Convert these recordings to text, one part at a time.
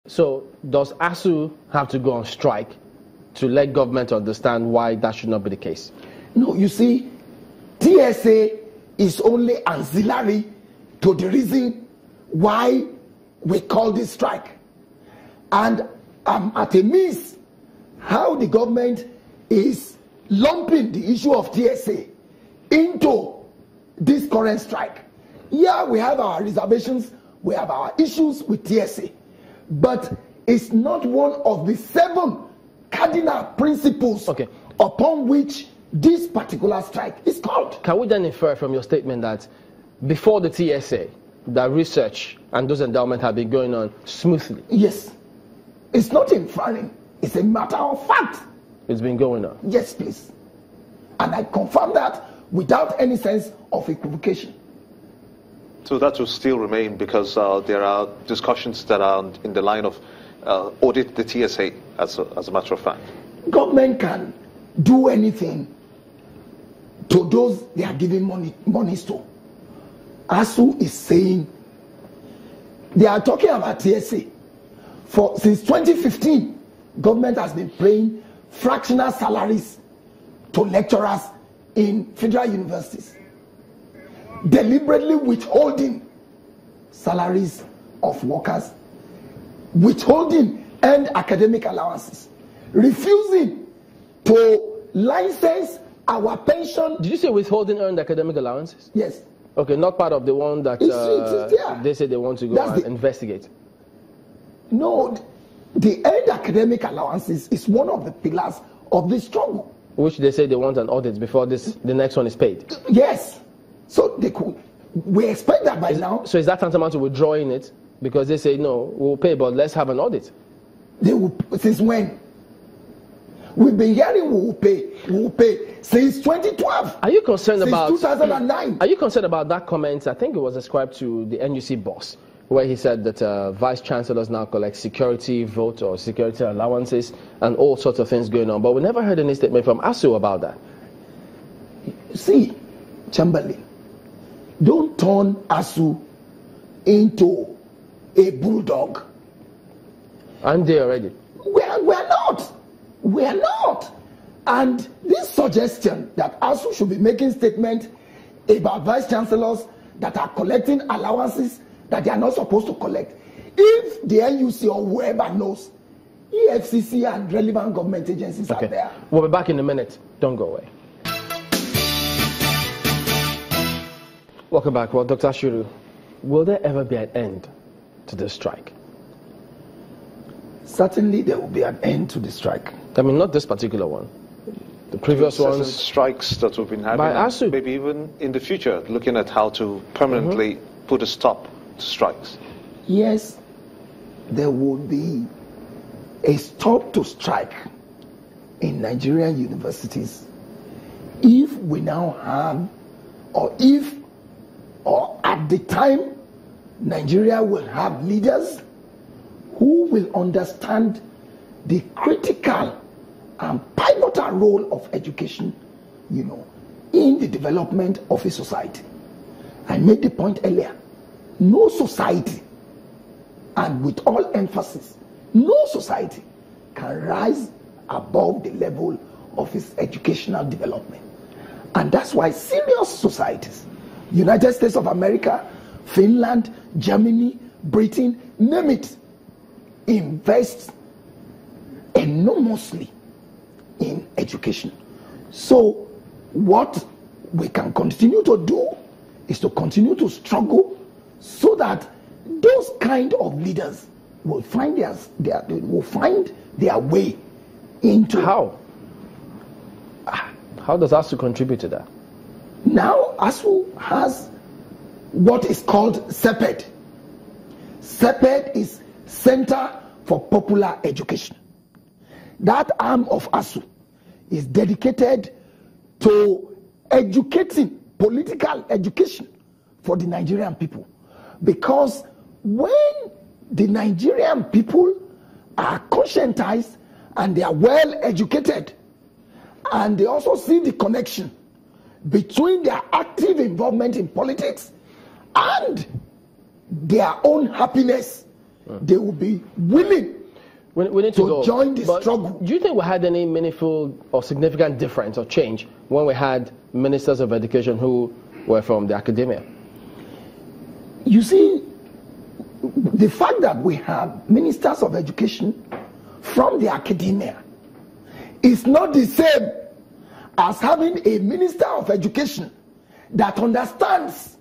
So does ASUU have to go on strike to let government understand why that should not be the case? No, you see, TSA is only ancillary to the reason why we call this strike. And I'm at a miss how the government is lumping the issue of TSA into this current strike. Yeah, we have our reservations, we have our issues with TSA, but it's not one of the 7 cardinal principles upon which this particular strike is called. Can we then infer from your statement that before the TSA, that research and those endowments have been going on smoothly? Yes. It's not inferring, it's a matter of fact. It's been going on? Yes, please. And I confirm that without any sense of equivocation. So that will still remain because there are discussions that are in the line of audit the TSA, as a matter of fact. Government can do anything to those they are giving monies to. ASUU is saying they are talking about TSA. Since 2015, government has been paying fractional salaries to lecturers in federal universities, deliberately withholding salaries of workers, withholding earned academic allowances, refusing to license our pension. Did you say withholding earned academic allowances? Yes. Okay, not part of the one that they say they want to go and investigate. No, the earned academic allowances is one of the pillars of this struggle. Which they say they want an audit before the next one is paid. Yes. So we expect that by now. So is that tantamount to withdrawing it? Because they say, no, we'll pay, but let's have an audit. They will, since when? We've been hearing we will pay since 2012. Are you concerned about 2009? Are you concerned about that comment? I think it was ascribed to the NUC boss, where he said that vice chancellors now collect security vote or security allowances and all sorts of things going on. But we never heard any statement from ASUU about that. See, Chamberlain, don't turn ASUU into a bulldog. Aren't they already? We're not. We're not. And this suggestion that ASUU should be making statements about vice chancellors that are collecting allowances that they are not supposed to collect. If the NUC or whoever knows, EFCC and relevant government agencies are there. We'll be back in a minute. Don't go away. Welcome back. Well, Dr. Ashuru, will there ever be an end to this strike? Certainly there will be an end to the strike. I mean, not this particular one. The previous ones. Strikes that we've been having, by ASUU. Maybe even in the future, looking at how to permanently put a stop to strikes. Yes, there will be a stop to strike in Nigerian universities if we now have, or at the time, Nigeria will have leaders who will understand the critical and pivotal role of education, in the development of a society. I made the point earlier, no society, and with all emphasis, no society can rise above the level of its educational development. And that's why serious societies, United States of America, Finland, Germany, Britain, name it, invest enormously in education. So what we can continue to do is to continue to struggle so that those kind of leaders will find their way into. How does ASUU contribute to that? Now ASUU has what is called CEPED. CEPED is Center for Popular Education. That arm of ASUU is dedicated to educating, political education for the Nigerian people. Because when the Nigerian people are conscientized and they are well educated, and they also see the connection between their active involvement in politics and their own happiness they will be willing we need to go. join the But struggle. do you think we had any meaningful or significant difference or change when we had ministers of education who were from the academia? You see, the fact that we have ministers of education from the academia is not the same as having a minister of education that understands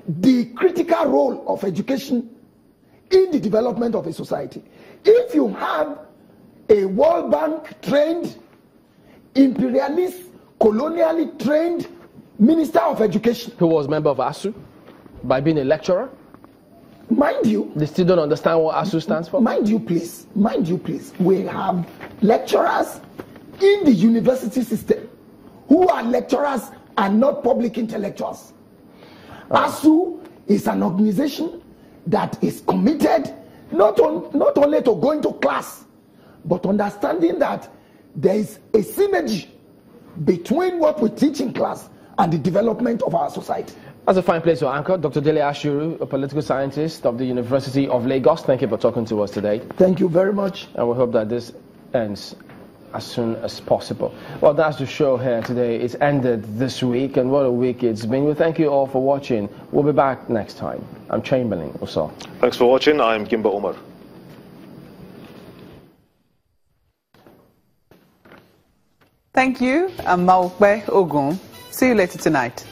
the critical role of education in the development of a society. If you have a World Bank trained, imperialist, colonially trained minister of education who was member of ASUU by being a lecturer, mind you, they still don't understand what ASUU stands for. Mind you, please, we have lecturers in the university system who are lecturers and not public intellectuals. ASUU is an organization that is committed not only to going to class, but understanding that there is a synergy between what we teach in class and the development of our society. That's a fine place to anchor. Dr. Dele, a political scientist of the University of Lagos. Thank you for talking to us today. Thank you very much. And we hope that this ends as soon as possible. Well, that's the show here today. It's ended this week, and what a week it's been. We thank you all for watching. We'll be back next time. I'm Chamberlain Oso. Thanks for watching. I'm Gimba Omar. Thank you. I'm Maukbe Ogun. See you later tonight.